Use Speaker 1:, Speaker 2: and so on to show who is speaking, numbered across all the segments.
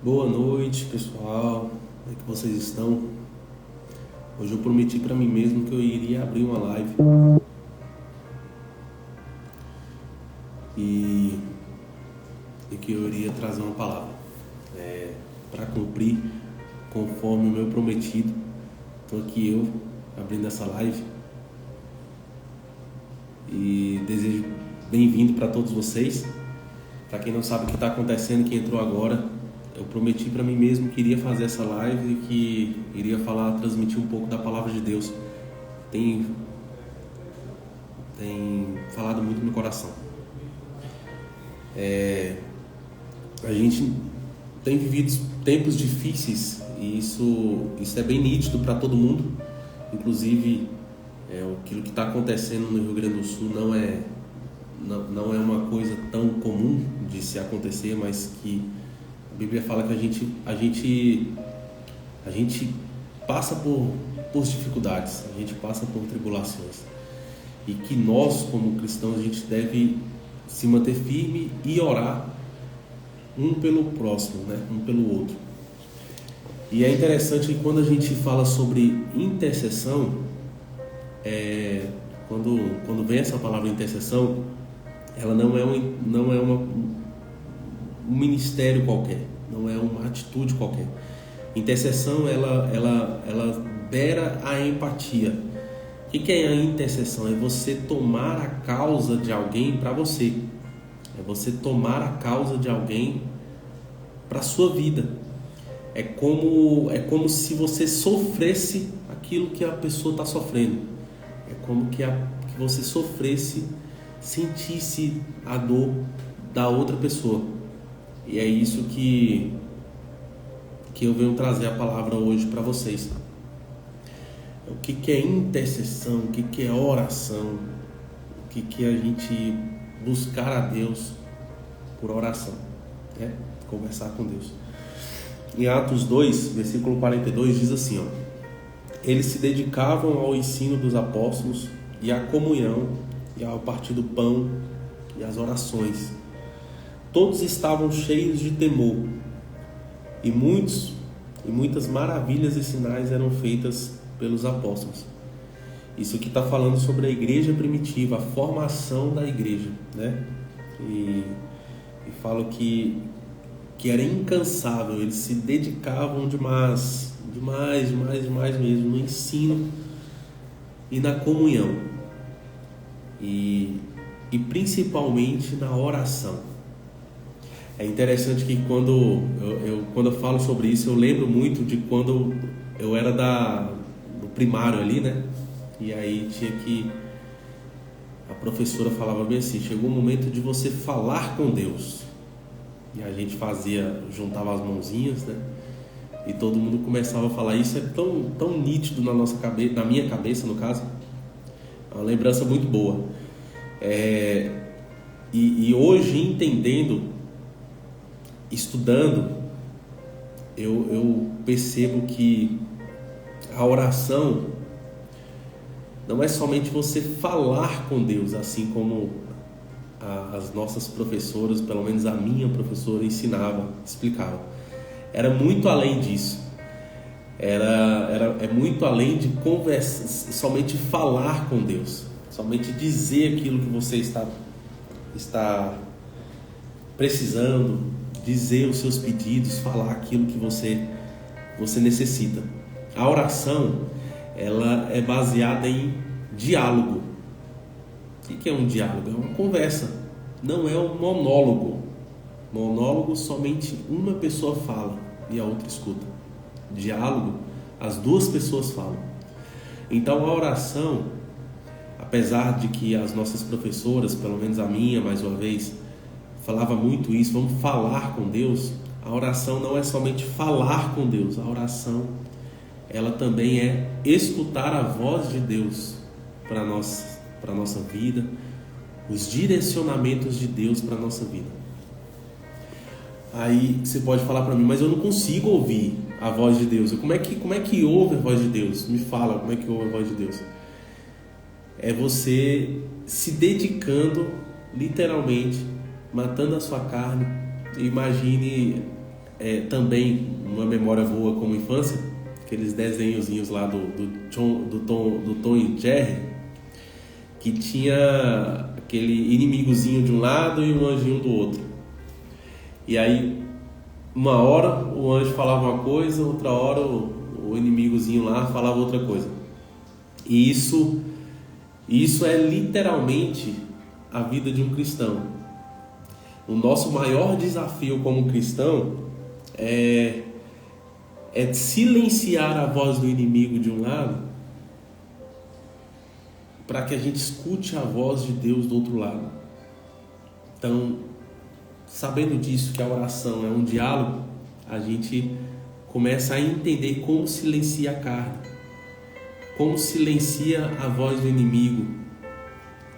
Speaker 1: Boa noite, pessoal. Como é que vocês estão? Hoje eu prometi para mim mesmo que eu iria abrir uma live e, e que eu iria trazer uma palavra para cumprir conforme o meu prometido. Estou aqui eu abrindo essa live e desejo bem-vindo para todos vocês. Para quem não sabe o que está acontecendo, quem entrou agora, eu prometi para mim mesmo que iria fazer essa live e que iria transmitir um pouco da palavra de Deus. Tem falado muito no meu coração. A gente tem vivido tempos difíceis e isso é bem nítido para todo mundo. Inclusive, aquilo que está acontecendo no Rio Grande do Sul não é uma coisa tão comum de se acontecer, mas que a Bíblia fala que a gente passa por dificuldades, a gente passa por tribulações e que nós, como cristãos, a gente deve se manter firme e orar um pelo próximo, né? Um pelo outro. E é interessante que quando a gente fala sobre intercessão, quando vem essa palavra intercessão, ela não é um ministério qualquer, não é uma atitude qualquer. Intercessão, ela beira a empatia. O que é a intercessão? É você tomar a causa de alguém para você. É você tomar a causa de alguém para a sua vida. É como se você sofresse aquilo que a pessoa está sofrendo. É como que você sofresse, sentisse a dor da outra pessoa. E é isso que eu venho trazer a palavra hoje para vocês. O que é intercessão, o que é oração, o que é a gente buscar a Deus por oração, né? Conversar com Deus. Em Atos 2, versículo 42, diz assim, ó: eles se dedicavam ao ensino dos apóstolos e à comunhão e ao partir do pão e às orações. Todos estavam cheios de temor e muitas maravilhas e sinais eram feitas pelos apóstolos. Isso aqui está falando sobre a igreja primitiva, a formação da igreja, né? E falo que era incansável, eles se dedicavam demais mesmo no ensino e na comunhão e principalmente na oração. É interessante que quando eu falo sobre isso, eu lembro muito de quando eu era do primário ali, né? E aí a professora falava bem assim: chegou o momento de você falar com Deus. E a gente juntava as mãozinhas, né? E todo mundo começava a falar. Isso é tão nítido na nossa cabeça, na minha cabeça, no caso. É uma lembrança muito boa. E hoje, entendendo, estudando, eu percebo que a oração não é somente você falar com Deus, assim como as nossas professoras, pelo menos a minha professora, explicava. Era muito além disso. É muito além de conversar, somente falar com Deus, somente dizer aquilo que você está precisando, dizer os seus pedidos, falar aquilo que você necessita. A oração, ela é baseada em diálogo. O que é um diálogo? É uma conversa, não é um monólogo. Monólogo, somente uma pessoa fala e a outra escuta. Diálogo, as duas pessoas falam. Então a oração, apesar de que as nossas professoras, pelo menos a minha, mais uma vez, falava muito isso, vamos falar com Deus. A oração não é somente falar com Deus. A oração, ela também é escutar a voz de Deus para a nossa vida, os direcionamentos de Deus para a nossa vida. Aí você pode falar para mim: mas eu não consigo ouvir a voz de Deus. Como é que ouve a voz de Deus? Me fala, como é que ouve a voz de Deus? É você se dedicando, literalmente, matando a sua carne. Imagine também uma memória boa como infância, aqueles desenhozinhos lá do Tom e Jerry, que tinha aquele inimigozinho de um lado e um anjinho do outro. E aí, uma hora o anjo falava uma coisa, outra hora o inimigozinho lá falava outra coisa. E isso é literalmente a vida de um cristão. O nosso maior desafio como cristão é silenciar a voz do inimigo de um lado, para que a gente escute a voz de Deus do outro lado. Então, sabendo disso, que a oração é um diálogo, a gente começa a entender como silencia a carne, como silencia a voz do inimigo,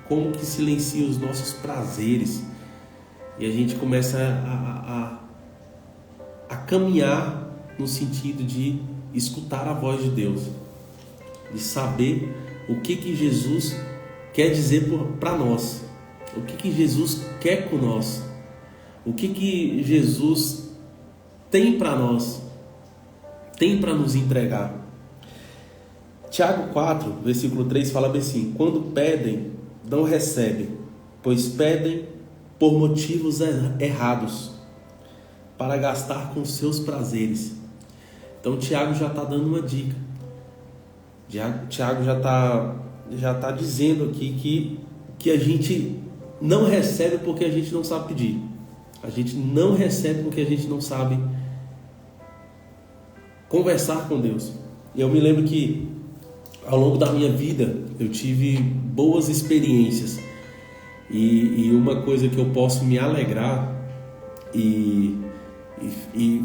Speaker 1: como que silencia os nossos prazeres, e a gente começa a caminhar no sentido de escutar a voz de Deus, de saber o que Jesus quer dizer para nós, o que Jesus quer com nós, o que Jesus tem para nós, tem para nos entregar. Tiago 4, versículo 3 fala bem assim: quando pedem, não recebem, pois pedem por motivos errados, para gastar com seus prazeres. Então Tiago já está dando uma dica. Tiago já tá dizendo aqui que a gente não recebe porque a gente não sabe pedir. A gente não recebe porque a gente não sabe conversar com Deus. Eu me lembro que ao longo da minha vida eu tive boas experiências, e uma coisa que eu posso me alegrar e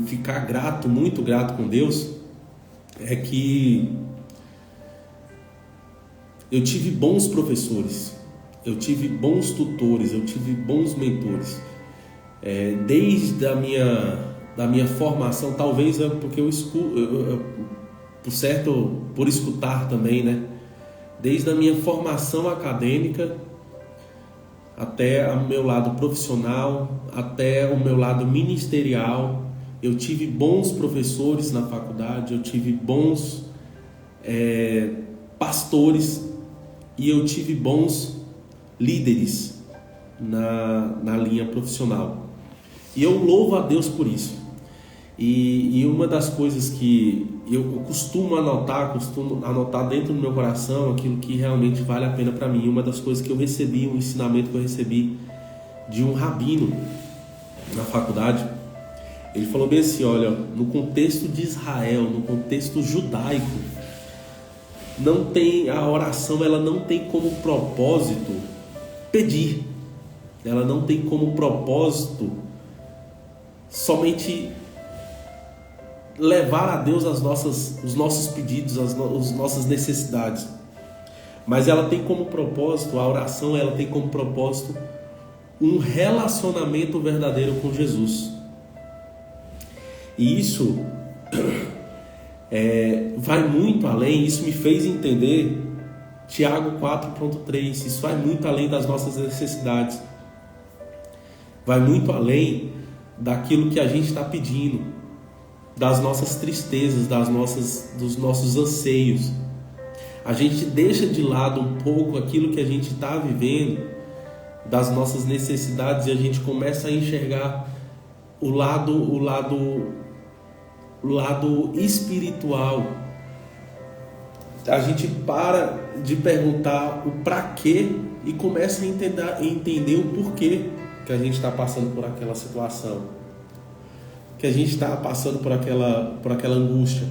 Speaker 1: ficar grato, muito grato com Deus, é que eu tive bons professores, eu tive bons tutores, eu tive bons mentores. Desde a minha formação, talvez porque eu escuto, por escutar também, né? Desde a minha formação acadêmica até o meu lado profissional, até o meu lado ministerial, eu tive bons professores na faculdade, eu tive bons pastores, e eu tive bons líderes na linha profissional. E eu louvo a Deus por isso. E uma das coisas que eu costumo anotar dentro do meu coração aquilo que realmente vale a pena para mim. Uma das coisas que eu recebi, um ensinamento que eu recebi de um rabino na faculdade, ele falou bem assim: olha, no contexto de Israel, no contexto judaico, a oração ela não tem como propósito pedir, ela não tem como propósito somente levar a Deus os nossos pedidos, as nossas necessidades, mas ela tem como propósito, a oração ela tem como propósito um relacionamento verdadeiro com Jesus. E isso vai muito além. Isso me fez entender Tiago 4.3, isso vai muito além das nossas necessidades, vai muito além daquilo que a gente está pedindo, das nossas tristezas, dos nossos anseios. A gente deixa de lado um pouco aquilo que a gente está vivendo, das nossas necessidades, e a gente começa a enxergar o lado espiritual. A gente para de perguntar o para quê e começa a entender o porquê que a gente está passando por aquela situação, que a gente está passando por aquela angústia.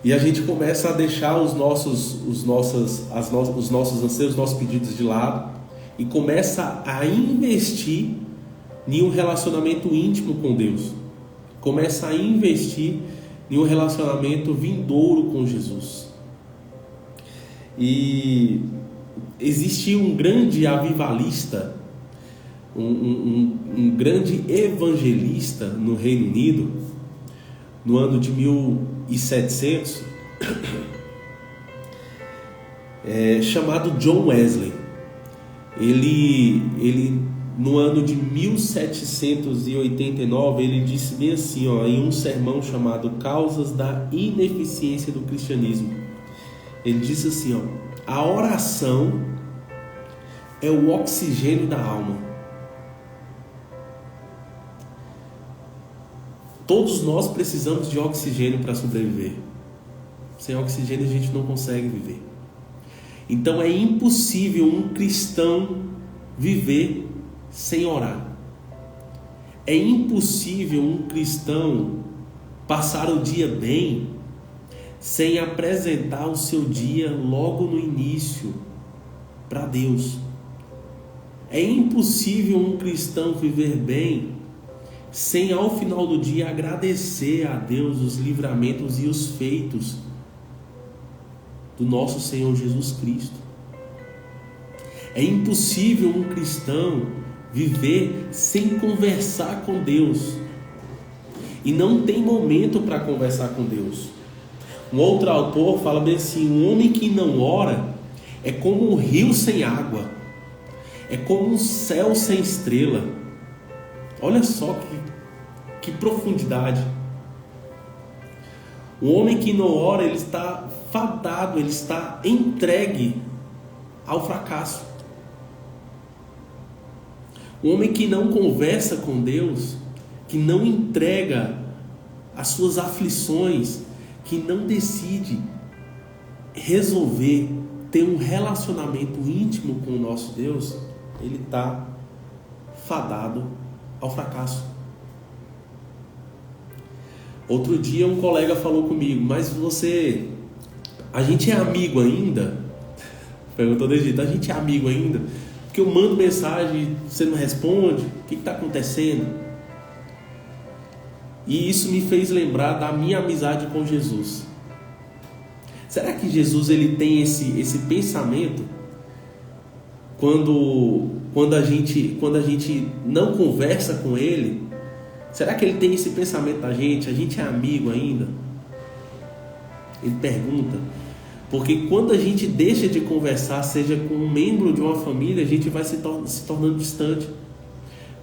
Speaker 1: E a gente começa a deixar os nossos anseios, os nossos pedidos de lado, e começa a investir em um relacionamento íntimo com Deus. Começa a investir em um relacionamento vindouro com Jesus. E existia um grande avivalista, um grande evangelista no Reino Unido, no ano de 1700, chamado John Wesley. Ele no ano de 1789, ele disse bem assim, em um sermão chamado Causas da Ineficiência do Cristianismo. Ele disse assim, a oração é o oxigênio da alma. Todos nós precisamos de oxigênio para sobreviver. Sem oxigênio a gente não consegue viver. Então é impossível um cristão viver sem orar. É impossível um cristão passar o dia bem sem apresentar o seu dia logo no início para Deus. É impossível um cristão viver bem sem ao final do dia agradecer a Deus os livramentos e os feitos do nosso Senhor Jesus Cristo. É impossível um cristão viver sem conversar com Deus. E não tem momento para conversar com Deus. Um outro autor fala bem assim, um homem que não ora é como um rio sem água, é como um céu sem estrela. Olha só que profundidade. O homem que não ora, ele está fadado, ele está entregue ao fracasso. O homem que não conversa com Deus, que não entrega as suas aflições, que não decide resolver ter um relacionamento íntimo com o nosso Deus, ele está fadado ao fracasso. Outro dia um colega falou comigo, mas a gente é amigo ainda? Perguntou desse jeito, a gente é amigo ainda? Porque eu mando mensagem, você não responde, o que está acontecendo? E isso me fez lembrar da minha amizade com Jesus. Será que Jesus ele tem esse pensamento quando a gente não conversa com ele? Será que ele tem esse pensamento da gente? A gente é amigo ainda? Ele pergunta. Porque quando a gente deixa de conversar, seja com um membro de uma família, a gente vai se tornando distante.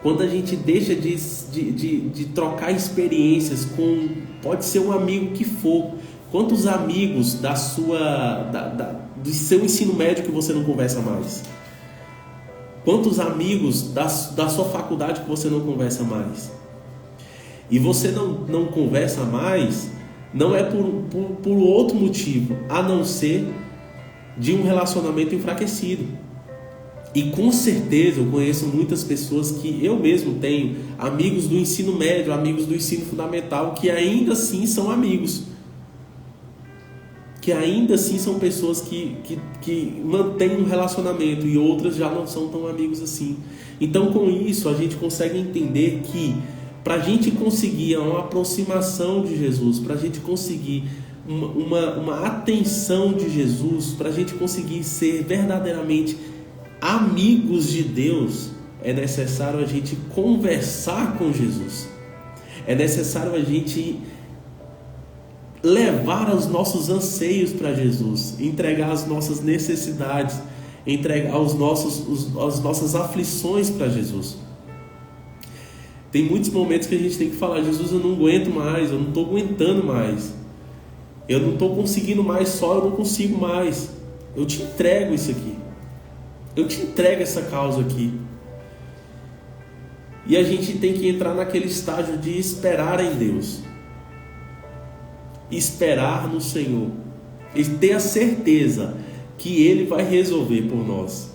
Speaker 1: Quando a gente deixa de trocar experiências com, pode ser um amigo que for. Quantos amigos do seu ensino médio que você não conversa mais? Quantos amigos da sua faculdade que você não conversa mais? E você não conversa mais, não é por outro motivo, a não ser de um relacionamento enfraquecido. E com certeza eu conheço muitas pessoas que eu mesmo tenho, amigos do ensino médio, amigos do ensino fundamental, que ainda assim são amigos. Que ainda assim são pessoas que mantêm um relacionamento e outras já não são tão amigos assim. Então com isso a gente consegue entender que para a gente conseguir uma aproximação de Jesus, para a gente conseguir uma atenção de Jesus, para a gente conseguir ser verdadeiramente amigos de Deus, é necessário a gente conversar com Jesus. É necessário a gente levar os nossos anseios para Jesus, entregar as nossas necessidades, entregar as nossas aflições para Jesus. Tem muitos momentos que a gente tem que falar, Jesus, eu não aguento mais, eu não estou aguentando mais, eu não estou conseguindo mais só, eu não consigo mais, eu te entrego isso aqui, eu te entrego essa causa aqui. E a gente tem que entrar naquele estágio de esperar em Deus, esperar no Senhor e ter a certeza que Ele vai resolver por nós.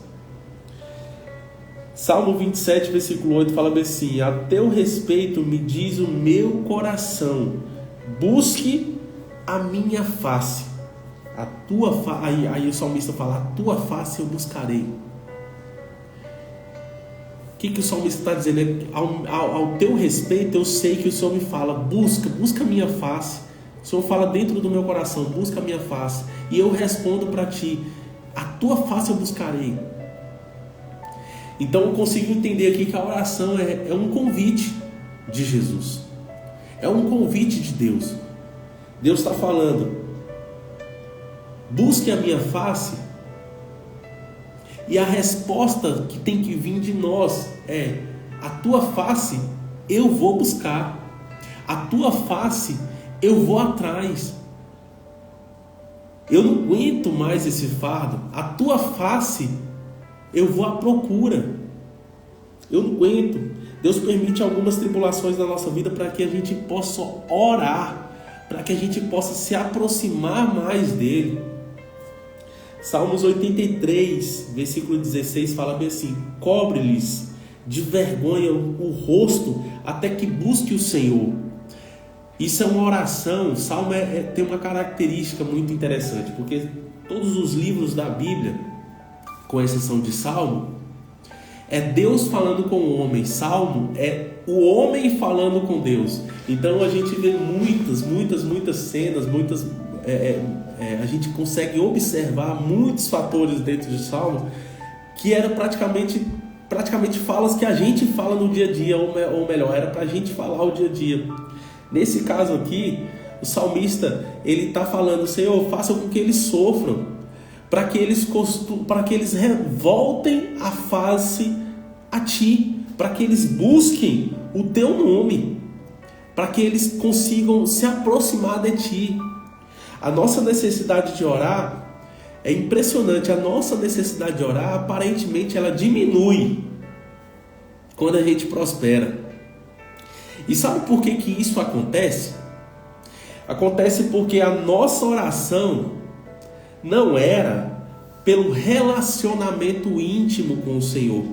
Speaker 1: Salmo 27, versículo 8 fala assim: a teu respeito me diz o meu coração, busque a minha face. Aí o salmista fala, a tua face eu buscarei. O que o salmista está dizendo? Ao teu respeito eu sei que o Senhor me fala, busca a minha face. O Senhor fala dentro do meu coração, busca a minha face. E eu respondo para ti, a tua face eu buscarei. Então eu consigo entender aqui que a oração é um convite de Jesus. É um convite de Deus. Deus está falando, busque a minha face. E a resposta que tem que vir de nós é: a tua face eu vou buscar, a tua face eu vou atrás. Eu não aguento mais esse fardo, a tua face eu vou à procura. Eu não aguento. Deus permite algumas tribulações na nossa vida para que a gente possa orar, para que a gente possa se aproximar mais dele. Salmos 83, versículo 16 fala bem assim: cobre-lhes de vergonha o rosto até que busque o Senhor. Isso é uma oração. O Salmo tem uma característica muito interessante, porque todos os livros da Bíblia, com exceção de Salmo, é Deus falando com o homem. Salmo é o homem falando com Deus. Então a gente vê muitas cenas, a gente consegue observar muitos fatores dentro de Salmo que eram praticamente falas que a gente fala no dia a dia, ou melhor, era para a gente falar o dia a dia. Nesse caso aqui, o salmista ele está falando: Senhor, faça com que eles sofram, para que eles voltem a face a Ti, para que eles busquem o Teu nome, para que eles consigam se aproximar de Ti. A nossa necessidade de orar é impressionante. A nossa necessidade de orar, aparentemente, ela diminui quando a gente prospera. E sabe por que isso acontece? Acontece porque a nossa oração não era pelo relacionamento íntimo com o Senhor.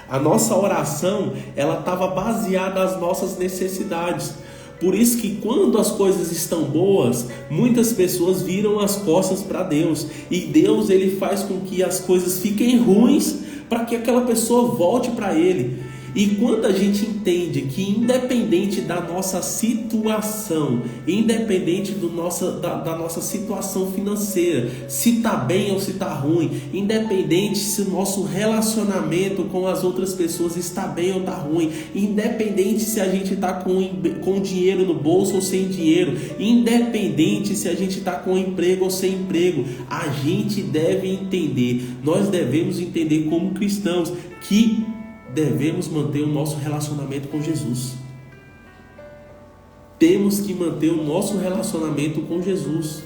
Speaker 1: A nossa oração, ela estava baseada nas nossas necessidades. Por isso que quando as coisas estão boas, muitas pessoas viram as costas para Deus. E Deus, ele faz com que as coisas fiquem ruins para que aquela pessoa volte para Ele. E quando a gente entende que independente da nossa situação, independente da nossa situação financeira, se está bem ou se está ruim, independente se o nosso relacionamento com as outras pessoas está bem ou está ruim, independente se a gente está com dinheiro no bolso ou sem dinheiro, independente se a gente está com emprego ou sem emprego, a gente deve entender, nós devemos entender como cristãos que devemos manter o nosso relacionamento com Jesus. Temos que manter o nosso relacionamento com Jesus.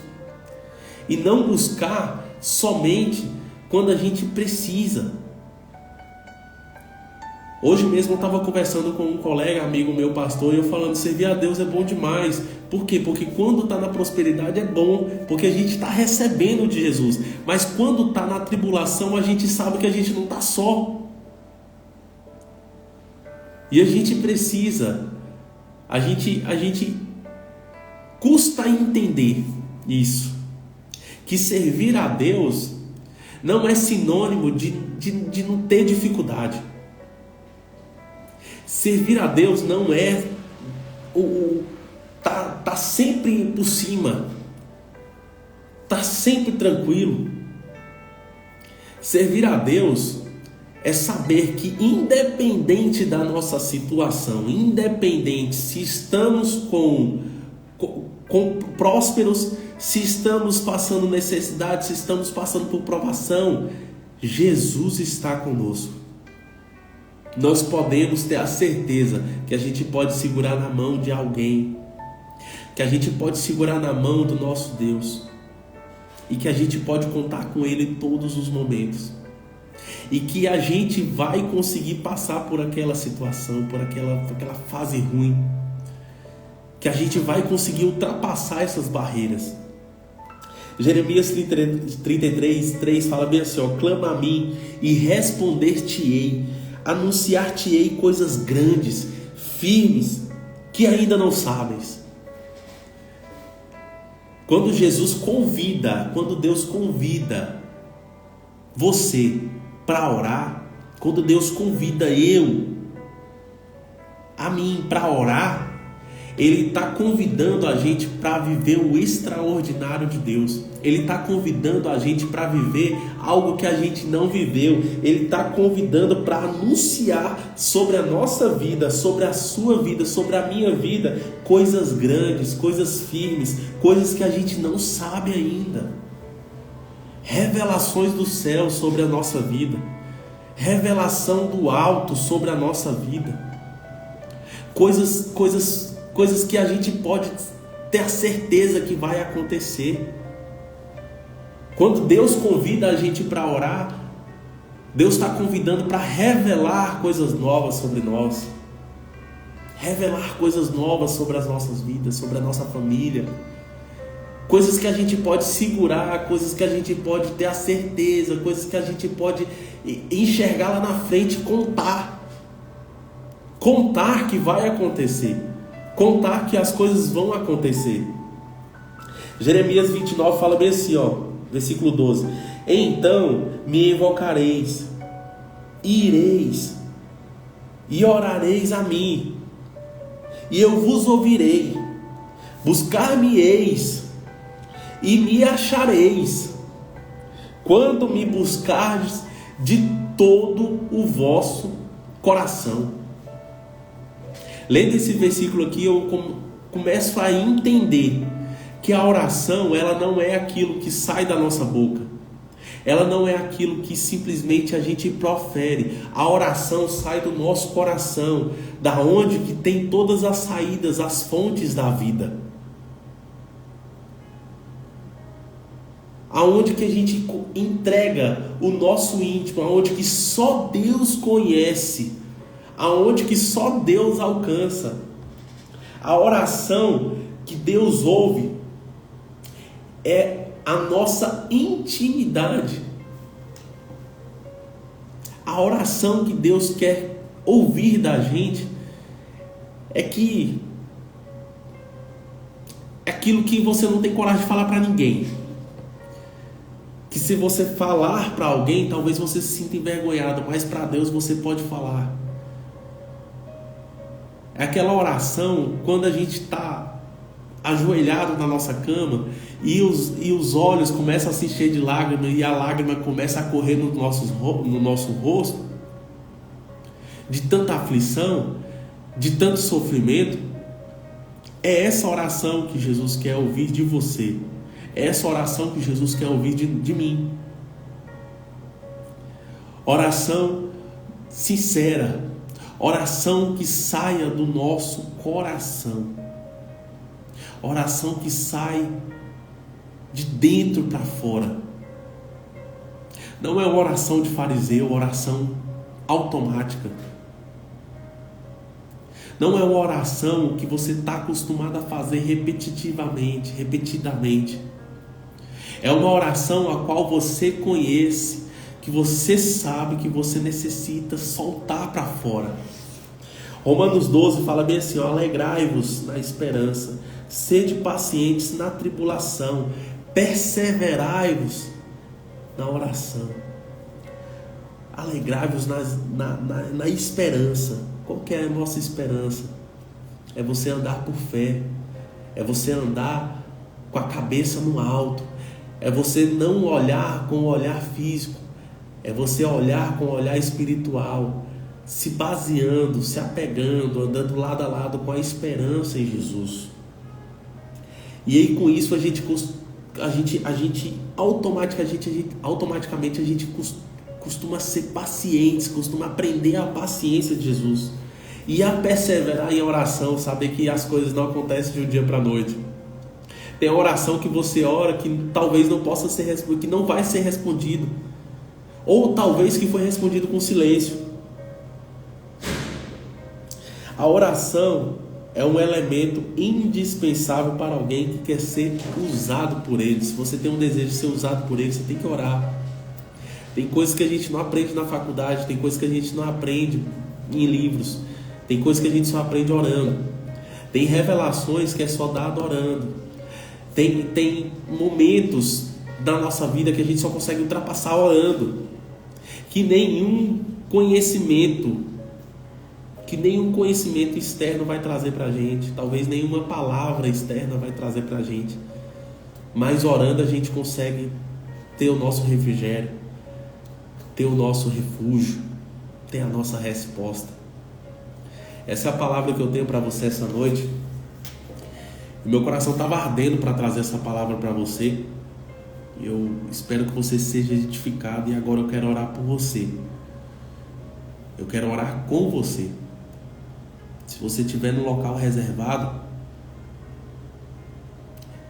Speaker 1: E não buscar somente quando a gente precisa. Hoje mesmo eu estava conversando com um colega, amigo meu, pastor, e eu falando: servir a Deus é bom demais. Por quê? Porque quando está na prosperidade é bom, porque a gente está recebendo de Jesus. Mas quando está na tribulação, a gente sabe que a gente não está só. E a gente precisa, a gente custa entender isso, que servir a Deus não é sinônimo de não ter dificuldade. Servir a Deus não é tá sempre por cima, tá sempre tranquilo. Servir a Deus é saber que independente da nossa situação, independente se estamos com prósperos, se estamos passando necessidade, se estamos passando por provação, Jesus está conosco. Nós podemos ter a certeza que a gente pode segurar na mão de alguém, que a gente pode segurar na mão do nosso Deus e que a gente pode contar com Ele em todos os momentos. E que a gente vai conseguir passar por aquela situação, por aquela fase ruim. Que a gente vai conseguir ultrapassar essas barreiras. Jeremias 33:3 fala bem assim: clama a mim e responder-te-ei, anunciar-te-ei coisas grandes, firmes, que ainda não sabes. Quando Deus convida você para orar, quando Deus convida a mim para orar, Ele está convidando a gente para viver o extraordinário de Deus. Ele está convidando a gente para viver algo que a gente não viveu. Ele está convidando para anunciar sobre a nossa vida, sobre a sua vida, sobre a minha vida, coisas grandes, coisas firmes, coisas que a gente não sabe ainda. Revelações do céu sobre a nossa vida. revelação do alto sobre a nossa vida, coisas que a gente pode ter a certeza que vai acontecer. Quando Deus convida a gente para orar, Deus está convidando para revelar coisas novas sobre nós, revelar coisas novas sobre as nossas vidas, sobre a nossa família, coisas que a gente pode segurar, coisas que a gente pode ter a certeza, coisas que a gente pode enxergar lá na frente, contar que vai acontecer, contar que as coisas vão acontecer. Jeremias 29 fala bem assim, versículo 12: então me invocareis, e ireis, e orareis a mim, e eu vos ouvirei, buscar-me-eis, e me achareis, quando me buscardes de todo o vosso coração. Lendo esse versículo aqui, eu começo a entender que a oração, ela não é aquilo que sai da nossa boca, ela não é aquilo que simplesmente a gente profere. A oração sai do nosso coração, da onde que tem todas as saídas, as fontes da vida, aonde que a gente entrega o nosso íntimo, aonde que só Deus conhece, aonde que só Deus alcança. A oração que Deus ouve é a nossa intimidade. A oração que Deus quer ouvir da gente é aquilo que você não tem coragem de falar para ninguém, que se você falar para alguém, talvez você se sinta envergonhado, mas para Deus você pode falar. É aquela oração quando a gente está ajoelhado na nossa cama e os olhos começam a se encher de lágrimas, e a lágrima começa a correr no nosso rosto, de tanta aflição, de tanto sofrimento. É essa oração que Jesus quer ouvir de você, é essa oração que Jesus quer ouvir de mim. Oração sincera, oração que saia do nosso coração, oração que sai de dentro para fora. Não é uma oração de fariseu, uma oração automática. Não é uma oração que você está acostumado a fazer repetidamente. É uma oração a qual você conhece, que você sabe que você necessita soltar para fora. Romanos 12 fala bem assim: alegrai-vos na esperança, sede pacientes na tribulação, perseverai-vos na oração. Alegrai-vos na esperança. Qual que é a nossa esperança? É você andar por fé, é você andar com a cabeça no alto, é você não olhar com o olhar físico, é você olhar com o olhar espiritual, se baseando, se apegando, andando lado a lado com a esperança em Jesus. E aí com isso a gente automaticamente a gente costuma ser pacientes, costuma aprender a paciência de Jesus e a perseverar em oração, saber que as coisas não acontecem de um dia para a noite. Tem a oração que você ora que talvez não possa ser respondida, que não vai ser respondido, ou talvez que foi respondido com silêncio. A oração é um elemento indispensável para alguém que quer ser usado por Ele. Se você tem um desejo de ser usado por Ele, você tem que orar. Tem coisas que a gente não aprende na faculdade, tem coisas que a gente não aprende em livros, tem coisas que a gente só aprende orando. Tem revelações que é só dado orando. Tem momentos da nossa vida que a gente só consegue ultrapassar orando. Que nenhum conhecimento externo vai trazer para a gente. Talvez nenhuma palavra externa vai trazer para a gente. Mas orando a gente consegue ter o nosso refrigério, ter o nosso refúgio, ter a nossa resposta. Essa é a palavra que eu tenho para você essa noite. O meu coração estava ardendo para trazer essa palavra para você. Eu espero que você seja edificado, e agora eu quero orar por você. Eu quero orar com você. Se você estiver no local reservado,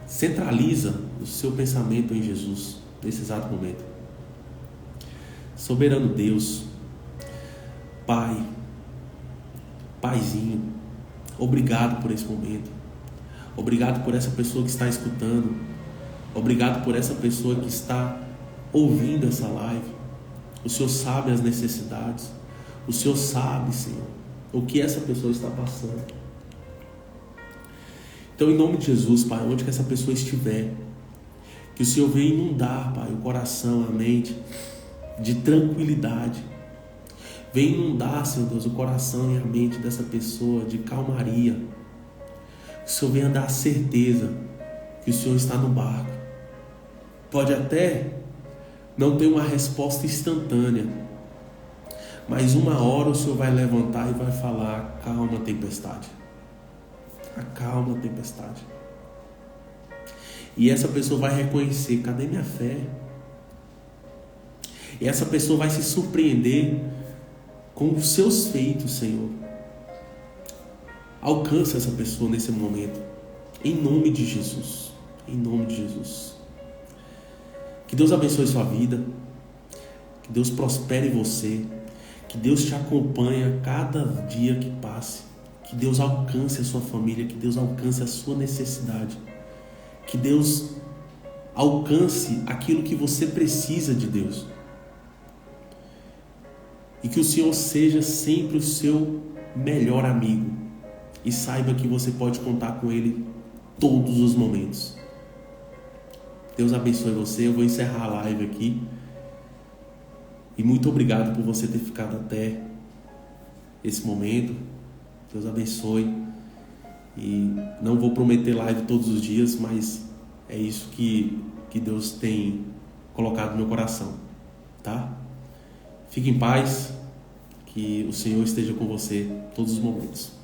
Speaker 1: centraliza o seu pensamento em Jesus nesse exato momento. Soberano Deus, Pai, Paizinho, obrigado por esse momento. Obrigado por essa pessoa que está escutando. Obrigado por essa pessoa que está ouvindo essa live. O Senhor sabe as necessidades. O Senhor sabe, Senhor, o que essa pessoa está passando. Então, em nome de Jesus, Pai, onde que essa pessoa estiver, que o Senhor venha inundar, Pai, o coração, a mente de tranquilidade. Venha inundar, Senhor Deus, o coração e a mente dessa pessoa de calmaria. Que o Senhor venha dar a certeza que o Senhor está no barco. Pode até não ter uma resposta instantânea, mas uma hora o Senhor vai levantar e vai falar: calma, tempestade. Acalma a tempestade. E essa pessoa vai reconhecer: cadê minha fé? E essa pessoa vai se surpreender com os seus feitos, Senhor. Alcança essa pessoa nesse momento, em nome de Jesus. Em nome de Jesus. Que Deus abençoe sua vida, que Deus prospere você, que Deus te acompanhe a cada dia que passe, que Deus alcance a sua família, que Deus alcance a sua necessidade, que Deus alcance aquilo que você precisa de Deus, e que o Senhor seja sempre o seu melhor amigo, e saiba que você pode contar com Ele todos os momentos. Deus abençoe você. Eu vou encerrar a live aqui. E muito obrigado por você ter ficado até esse momento. Deus abençoe. E não vou prometer live todos os dias, mas é isso que Deus tem colocado no meu coração. Tá? Fique em paz. Que o Senhor esteja com você todos os momentos.